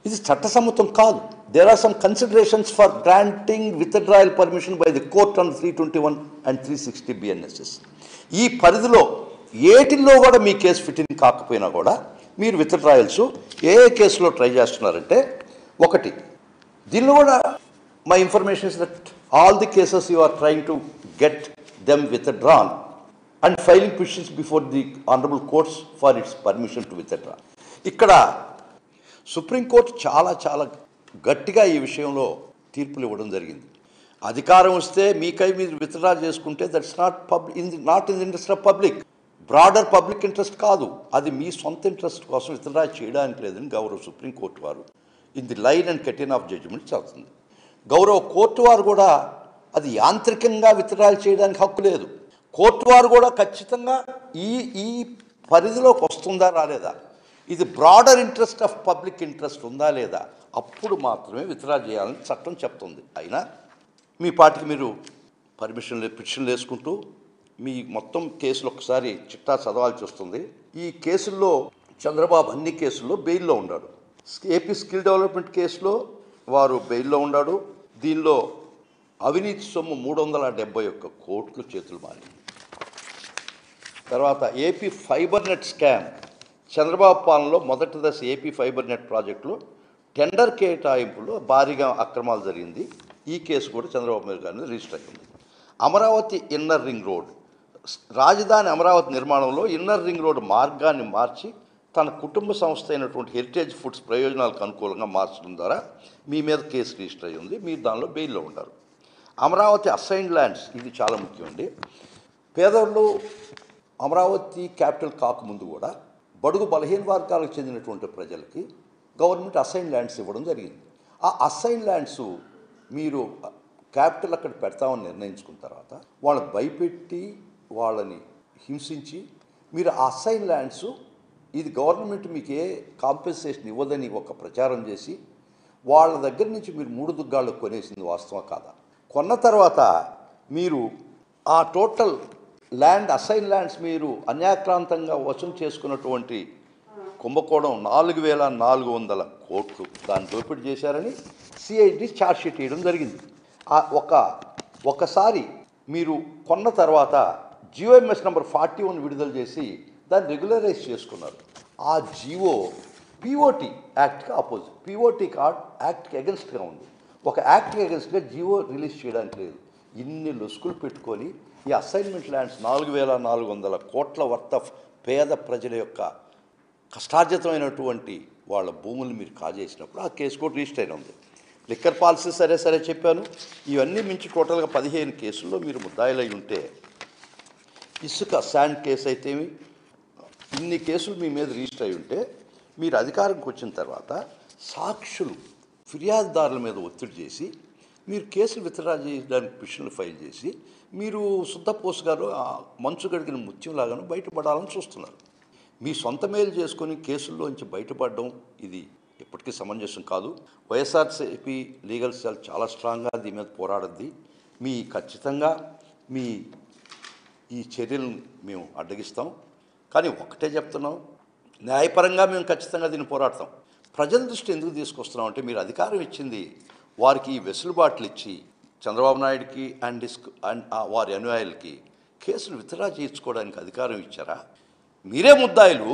ఇది చట్టసమ్మతం కాదు. There are some considerations for granting withdrawal permission by the court on 321 and 360 BNSS. ఈ పరిధిలో ఏటిల్లో కూడా మీ కేసు ఫిట్టింగ్ కాకపోయినా కూడా మీరు విత్డ్రాయల్స్ ఏ కేసులో ట్రై చేస్తున్నారంటే, ఒకటి, దీనిలో కూడా my information is that all the cases you are trying to get them withdrawn and filing petitions before the honourable courts for its permission to withdraw. ఇక్కడ సుప్రీంకోర్టు చాలా చాలా గట్టిగా ఈ విషయంలో తీర్పులు ఇవ్వడం జరిగింది. అధికారం వస్తే మీకై మీరు విత్డ్రా చేసుకుంటే that's not in the interest of public, broader public interest కాదు, అది మీ సొంత ఇంట్రెస్ట్ కోసం విత్డ్రా చేయడానికి లేదని గౌరవ సుప్రీంకోర్టు వారు in the line and catena of judgment చెప్తుంది. గౌరవ కోర్టు వారు కూడా అది యాంత్రికంగా విత్డ్రా చేయడానికి హక్కు లేదు. కోర్టు వారు కూడా ఖచ్చితంగా ఈ పరిధిలోకి వస్తుందా రాలేదా, ఇది broader interest of public interest ఉందా లేదా, అప్పుడు మాత్రమే విత్డ్రా చేయాలని చట్టం చెప్తుంది. అయినా మీ పార్టీకి మీరు పిటిషన్లు వేసుకుంటూ మీ మొత్తం కేసులు ఒకసారి చిట్టా చదవాల్సి వస్తుంది. ఈ కేసుల్లో చంద్రబాబు అన్ని కేసుల్లో బెయిల్లో ఉన్నాడు. ఏపీ స్కిల్ డెవలప్మెంట్ కేసులో వారు బెయిల్లో ఉన్నాడు. దీనిలో అవినీతి సొమ్ము 371 కోట్లు చేతులు మారింది. తర్వాత AP fibre net scam, Chandrababu పాలనలో మొదటి దశ ఏపీ ఫైబర్ నెట్ ప్రాజెక్టులో టెండర్ కేటాయింపులో భారీగా అక్రమాలు జరిగింది. ఈ కేసు కూడా చంద్రబాబు నాయుడు గారి మీద రిజిస్టర్ అయింది. అమరావతి ఇన్నర్ రింగ్ రోడ్, రాజధాని అమరావతి నిర్మాణంలో ఇన్నర్ రింగ్ రోడ్ మార్గాన్ని మార్చి తన కుటుంబ సంస్థ అయినటువంటి హెరిటేజ్ ఫుడ్స్ ప్రయోజనాలకు అనుకూలంగా మార్చడం ద్వారా మీ మీద కేసు రిజిస్టర్ అయ్యి ఉంది. మీరు దానిలో బెయిల్లో ఉంటారు. అమరావతి అసైన్డ్ ల్యాండ్స్, ఇది చాలా ముఖ్యమండి. పేదలు అమరావతి క్యాపిటల్ కాకముందు కూడా బడుగు బలహీన వర్గాలకు చెందినటువంటి ప్రజలకి గవర్నమెంట్ అసైన్ ల్యాండ్స్ ఇవ్వడం జరిగింది. ఆ అసైన్ ల్యాండ్స్ మీరు క్యాపిటల్ అక్కడ పెడతామని నిర్ణయించుకున్న తర్వాత వాళ్ళని భయపెట్టి వాళ్ళని హింసించి మీరు ఆ అసైన్ ల్యాండ్స్ ఇది గవర్నమెంట్ మీకు ఏ కాంపెన్సేషన్ ఇవ్వదని ఒక ప్రచారం చేసి వాళ్ళ దగ్గర నుంచి మీరు 3 దుగ్గాళ్ళు కొనేసింది వాస్తవం కాదా? కొన్న తర్వాత మీరు ఆ టోటల్ ల్యాండ్ అసైన్ ల్యాండ్స్ మీరు అన్యాక్రాంతంగా వసూలు చేసుకున్నటువంటి కుంభకోణం 4,400 కోట్లు దాన్ని దోపిడీ చేశారని సిఐడి ఛార్జ్షీట్ వేయడం జరిగింది. ఒకసారి మీరు కొన్న తర్వాత జియోఎంఎస్ నెంబర్ 41 విడుదల చేసి దాన్ని రెగ్యులరైజ్ చేసుకున్నారు. ఆ జియో పిఓటి యాక్ట్కి అపోజిట్, పిఓటి యాక్ట్కి అగెన్స్ట్గా ఉంది. ఒక యాక్ట్కి అగెన్స్ట్గా జియో రిలీజ్ చేయడానికి లేదు. ఇన్ని లొసుకులు పెట్టుకొని ఈ అసైన్మెంట్ ల్యాండ్స్ 4,400 కోట్ల వర్త్ ఆఫ్ పేద ప్రజల యొక్క కష్టార్జితమైనటువంటి వాళ్ళ భూములు మీరు కాజేసినప్పుడు ఆ కేసు కూడా రిజిస్టర్ అయిన ఉంది. లిక్కర్ పాలసీ సరే చెప్పాను. ఇవన్నీ మించి టోటల్గా 15 కేసుల్లో మీరు ముద్దాయిలై ఉంటే, ఇసుక శాండ్ కేసు అయితేమి ఇన్ని కేసులు మీ మీద రిజిస్టర్ అయి ఉంటే, మీరు అధికారంకి వచ్చిన తర్వాత సాక్షులు ఫిర్యాదుదారుల మీద ఒత్తిడి చేసి మీరు కేసులు విత్డ్రా చేయడానికి పిటిషన్లు ఫైల్ చేసి మీరు శుద్ధపోసు గారు మంచు గడిగిన ముత్యంలాగాను బయటపడాలని చూస్తున్నారు. మీ సొంత మేలు చేసుకొని కేసుల్లోంచి బయటపడడం ఇది ఎప్పటికీ సమంజసం కాదు. వైఎస్ఆర్సీపీ లీగల్ సెల్ చాలా స్ట్రాంగ్గా దీని మీద పోరాడద్ది. ఖచ్చితంగా మీ ఈ చర్యలను మేము అడ్డగిస్తాం. కానీ ఒకటే చెప్తున్నాం, న్యాయపరంగా మేము ఖచ్చితంగా దీన్ని పోరాడతాం. ప్రజల దృష్టి ఎందుకు తీసుకొస్తున్నాం అంటే, మీరు అధికారం ఇచ్చింది వారికి ఈ వెసులుబాట్లు ఇచ్చి చంద్రబాబు నాయుడికి అండ్ వారి అనుయాయులకి కేసులు విత్డ్రా చేయించుకోవడానికి అధికారం ఇచ్చారా? మీరే ముద్దాయిలు,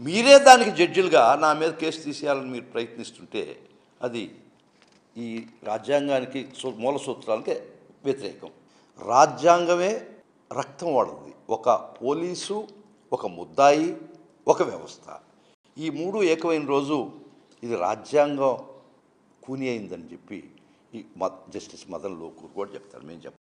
మీరే దానికి జడ్జిలుగా నా మీద కేసు తీసేయాలని మీరు ప్రయత్నిస్తుంటే అది ఈ రాజ్యాంగానికి మూల సూత్రాలకి వ్యతిరేకం. రాజ్యాంగమే రక్తం వాడుతుంది. ఒక పోలీసు, ఒక ముద్దాయి, ఒక వ్యవస్థ, ఈ 3 ఏకమైన రోజు ఇది రాజ్యాంగం కూని అయిందని చెప్పి ఈ జస్టిస్ మదన్ లోకూర్ కూడా చెప్తారు. మేము చెప్తాం.